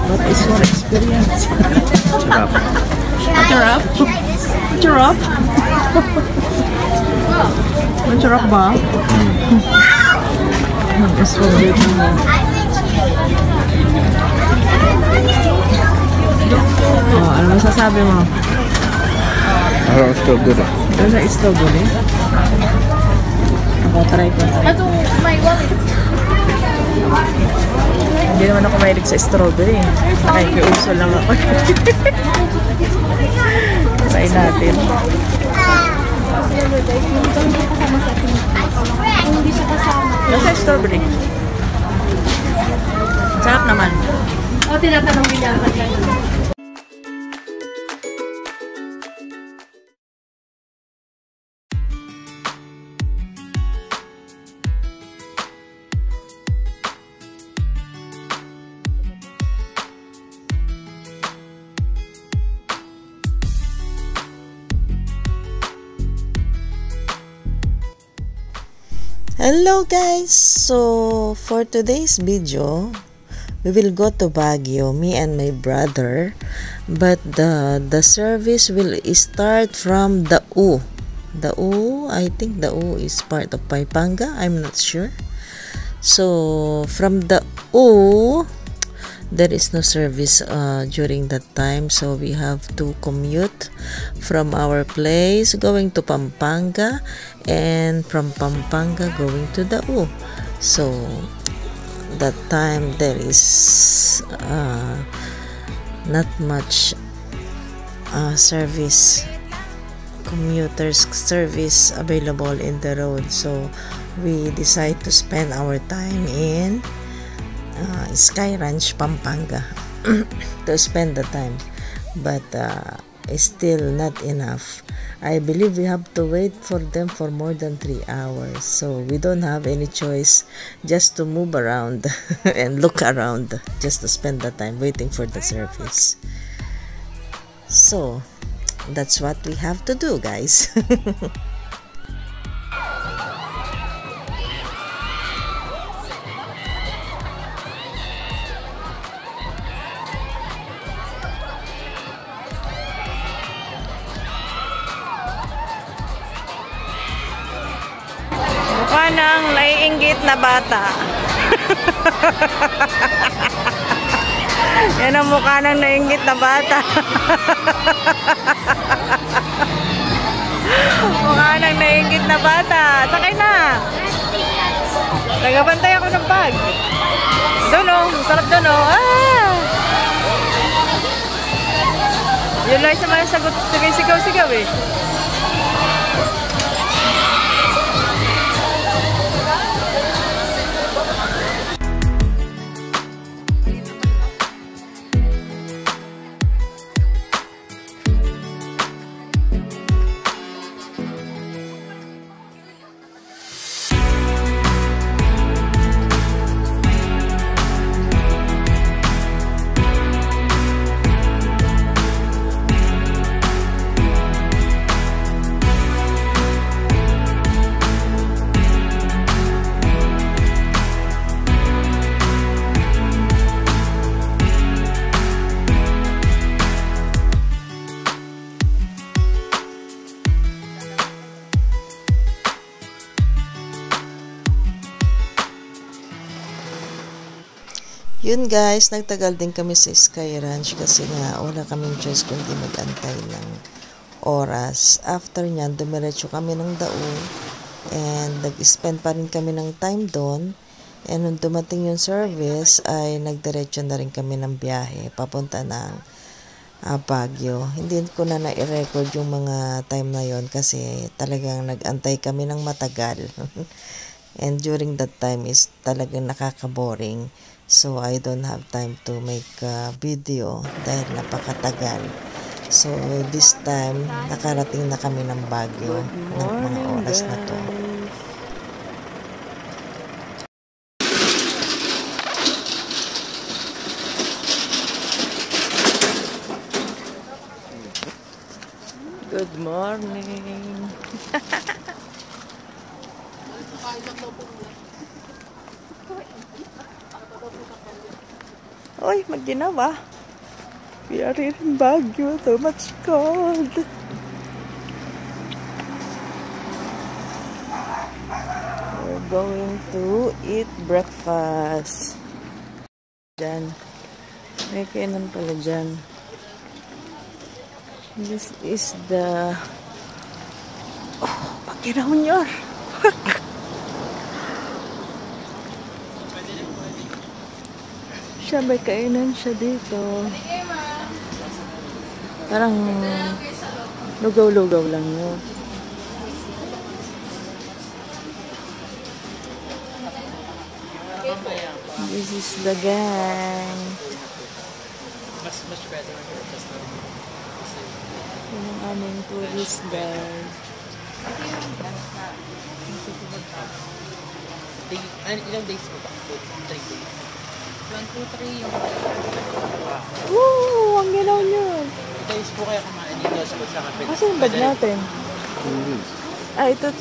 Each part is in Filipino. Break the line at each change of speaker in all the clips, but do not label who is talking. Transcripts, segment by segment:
What is your experience?
Sarap.
Masarap? Masarap? Masarap ba? Strawberry mo. Oh, ano masasabi mo?
Parang strawberry.
Ano sa strawberry? Ako, try ko. Hindi naman ako mahilig sa strawberry. Nakikiuso lang ako. Try natin. Nasa strawberry. Sarap naman.
O, tinatanong niya ako dyan.
Hello guys! So for today's video, we will go to Baguio, me and my brother, but the service will start from Dao. Dao, I think Dao is part of Pampanga, I'm not sure. So from Dao, there is no service during that time, so we have to commute from our place going to Pampanga, and from Pampanga going to Dao. So that time there is not much commuters service available in the road, so we decide to spend our time in Sky Ranch, Pampanga to spend the time, but it's still not enough. I believe we have to wait for them for more than 3 hours, so we don't have any choice just to move around and look around just to spend the time waiting for the service. So that's what we have to do, guys.
Mukha ng naiinggit na bata. Yan ang mukha ng naiinggit na bata. Mukha ng naiinggit na bata. Sakay na. Nagabantay ako ng bag. Doon o. Sarap doon o. Ah! Yun lang sa mga sagot. Sigaw-sigaw eh.
Yun guys, nagtagal din kami sa Sky Ranch kasi nga wala kaming choice kundi mag-antay ng oras. After nyan, dumiretso kami ng Dao and nag-spend pa rin kami ng time doon. And nung dumating yung service ay nagdiretso na rin kami ng biyahe papunta ng Baguio. Hindi ko na na-record yung mga time na yon kasi talagang nag-antay kami ng matagal. And during that time is talagang nakaka-boring. So, I don't have time to make a video dahil napakatagal. So, this time, nakarating na kami ng Baguio ng mga oras na to.
Good morning.
Uy, magdinawa. We are here in Baguio. So much cold. We're going to eat breakfast. Diyan. May kainan pala dyan. This is the... Oh, pakiraw nyo. Siya, may kainan siya dito. Parang lugaw-lugaw lang yun. This is the gang.
Much better here.
Yun ang aming tourist guide.
Ilang days mo ba? 3 days. 1, 2, 3 yung...
Woo! Ang ginaw nyo!
Days po kaya kumain dito sa kapit.
Kasi yung bag natin.
2 weeks.
Ah, ito.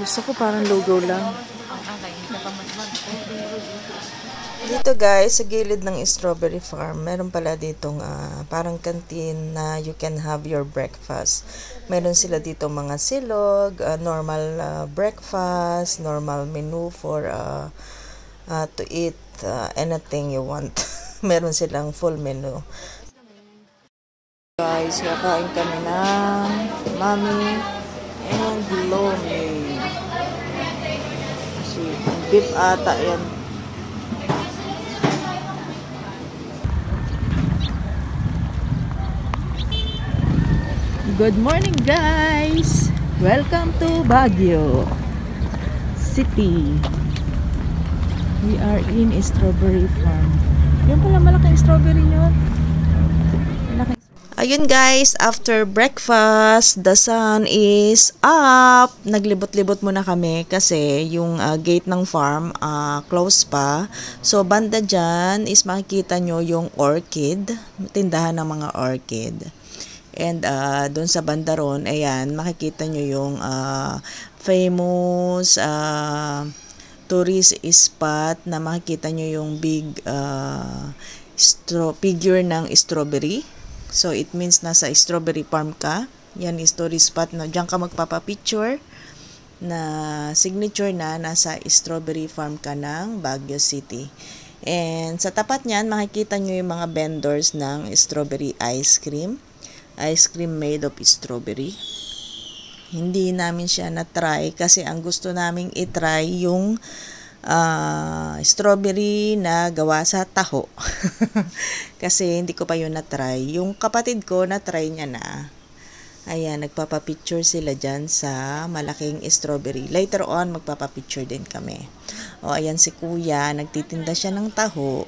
Gusto ko parang logo lang. Dito guys, sa gilid ng strawberry farm, meron pala ditong parang canteen na you can have your breakfast. Meron sila dito mga silog, normal breakfast, normal menu for to eat anything you want. Meron silang full menu. Guys, kakain kami ng mami and lomi. Kasi beef ata yan. Good morning guys! Welcome to Baguio City. We are in a strawberry farm. Yung pala malaking strawberry yun. Ayun guys, after breakfast, the sun is up. Naglibot-libot muna kami kasi yung gate ng farm close pa. So banda dyan is makikita nyo yung orchid, tindahan ng mga orchid. And doon sa banda ron, ayan, makikita nyo yung famous tourist spot na makikita nyo yung big figure ng strawberry. So it means nasa strawberry farm ka. Yan is tourist spot na diyan ka magpapapicture na signature na nasa strawberry farm ka ng Baguio City. And sa tapat niyan, makikita nyo yung mga vendors ng strawberry ice cream. Ice cream made of strawberry. Hindi namin siya na-try kasi ang gusto naming i-try yung strawberry na gawa sa taho. Kasi hindi ko pa yun na-try. Yung kapatid ko na-try niya na. Ayan, nagpapapicture sila dyan sa malaking strawberry. Later on, magpapapicture din kami. O, ayan si kuya, nagtitinda siya ng taho.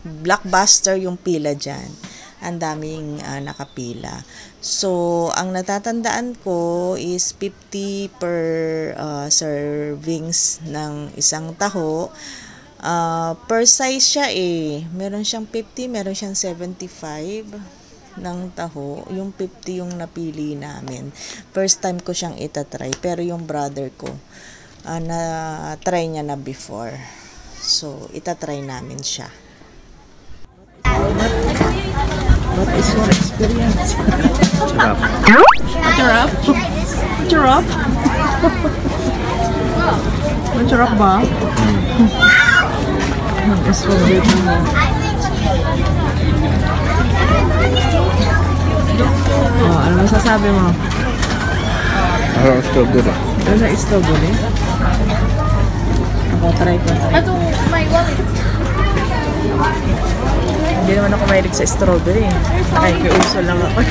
Blockbuster yung pila dyan. Ang daming nakapila. So, ang natatandaan ko is 50 per servings ng isang taho. Per size siya eh. Meron siyang 50, meron siyang 75 ng taho. Yung 50 yung napili namin. First time ko siyang itatry. Pero yung brother ko, na-try niya na before. So, itatry namin siya. What is your experience?
Sarap.
Masarap? Masarap? Masarap ba? Strawberry mo. Oh, ano masasabi mo?
Parang strawberry.
Ano sa strawberry? Ako, try ko.
Ito, my wallet.
Hindi naman ako mahilig sa strawberry. Nakikiuso lang ako.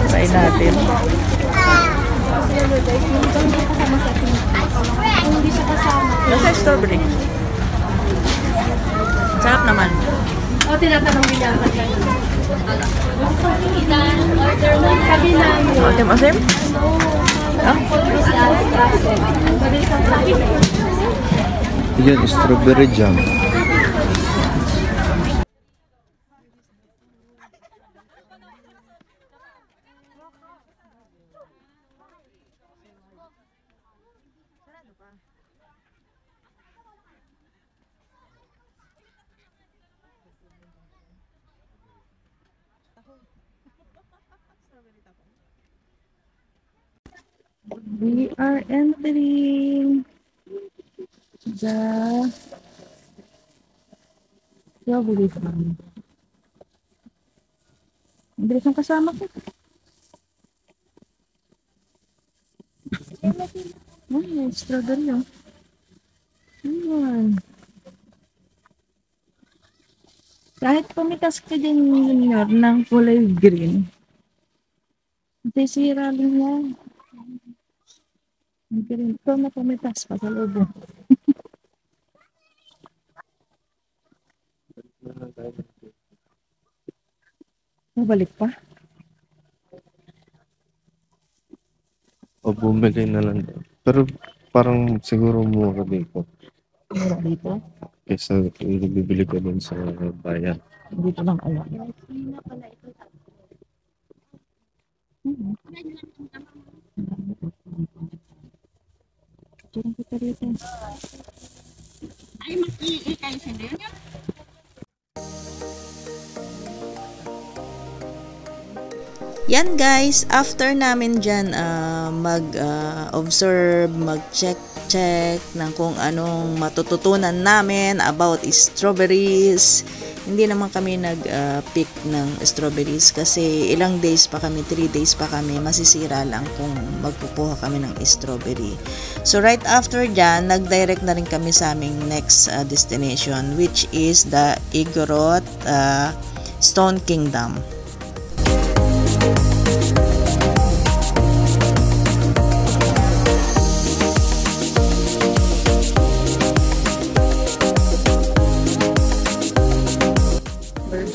Try natin. Nasa strawberry. Sarap naman.
O, tinatanong niya ako dyan. Sabi namin.
Asim-asim?
Yan, strawberry jam.
pa. We are entering the strawberry farm. Ang bilis ng kasama ko. Ay, strawberry oh. Ayan. Kahit pumitas ka din Junior ng kulay green, sisira din yan. Ang green. Ito na pumitas pa sa loob. Mabalik pa?
O bumili na lang. Pero parang siguro mura dito.
Mura dito?
Kaysa bibili ko dun sa bayan.
Dito lang alam. Turun kita rito.
Yan guys, after namin dyan mag-observe, mag-check ng kung anong matututunan namin about strawberries. Hindi naman kami nag-pick ng strawberries kasi ilang days pa kami, 3 days pa kami, masisira lang kung magkukuha kami ng strawberry. So right after dyan, nag-direct na rin kami sa aming next destination, which is the Igorot Stone Kingdom.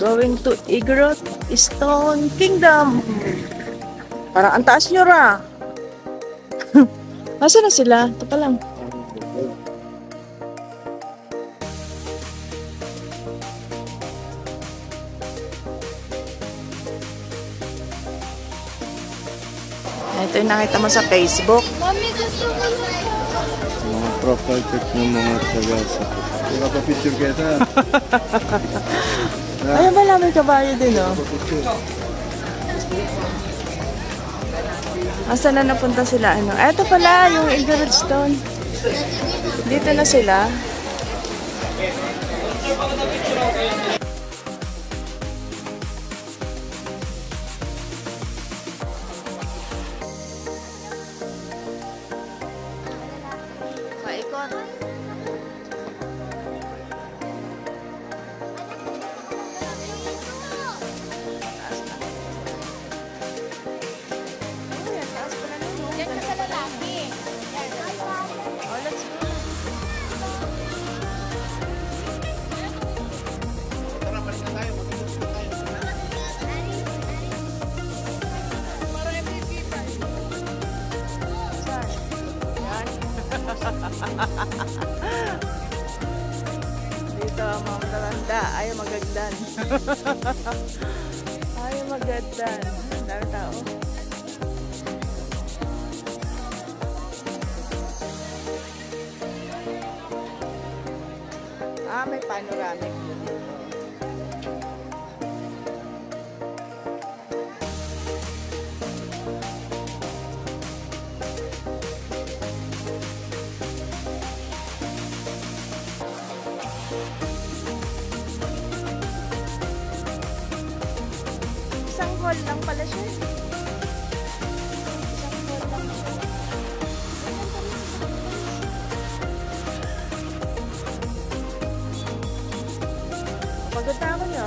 Going to Igorot Stone Kingdom. Parang ang taas nyo ra. Nasaan na sila? Ito pa lang. Ito yung nakita mo sa Facebook.
Mami, gusto ko na.
Mga profile pic ng mga taga sa... Wala pa picture kita.
Ay, wala, may kabayo din, oh. Asan na napunta sila? Ano? Eto pala, yung Igorot Stone. Dito na sila. Paikot.
Yan ka sa lalaki.
Oh, let's go. Dito ang mga matatanda. Ayaw magagdan. Ayaw magagdan. Ang dami tao. May panoramic view dito. Isang hall lang pala siya. Isang hall lang siya. Pagod na ako niyo.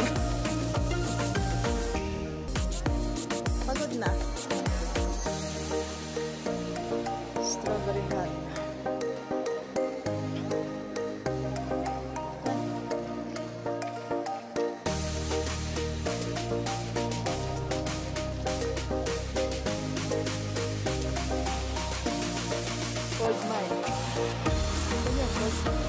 Pagod na. Strawberry hot. Cold mine. Ano yan, cold mine?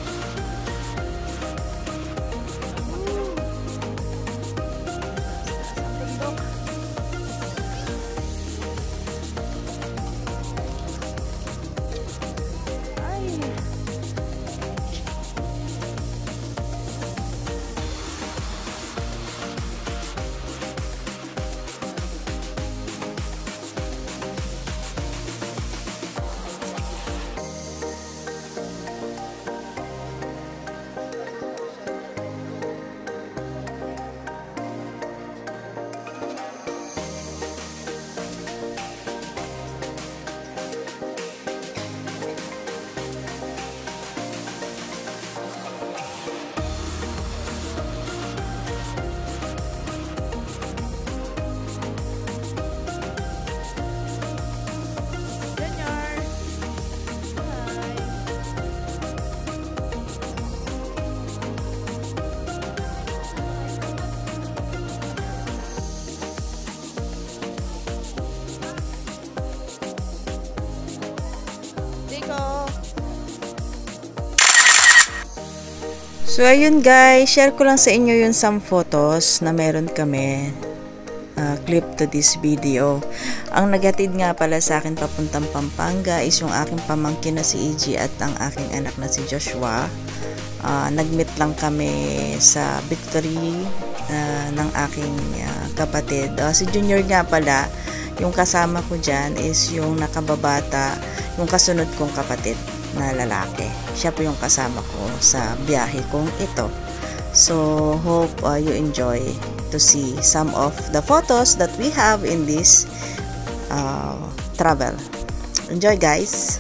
So ayun guys, share ko lang sa inyo yung some photos na meron kami. Clip to this video. Ang nagatid nga pala sa akin papuntang Pampanga is yung aking pamangkin na si EG at ang aking anak na si Joshua. Nag-meet lang kami sa Victory ng aking kapatid. Si Junior nga pala, yung kasama ko dyan is yung nakababata, yung kasunod kong kapatid na lalaki. Siya po yung kasama ko sa biyahe kong ito. So, hope you enjoy to see some of the photos that we have in this travel. Enjoy guys!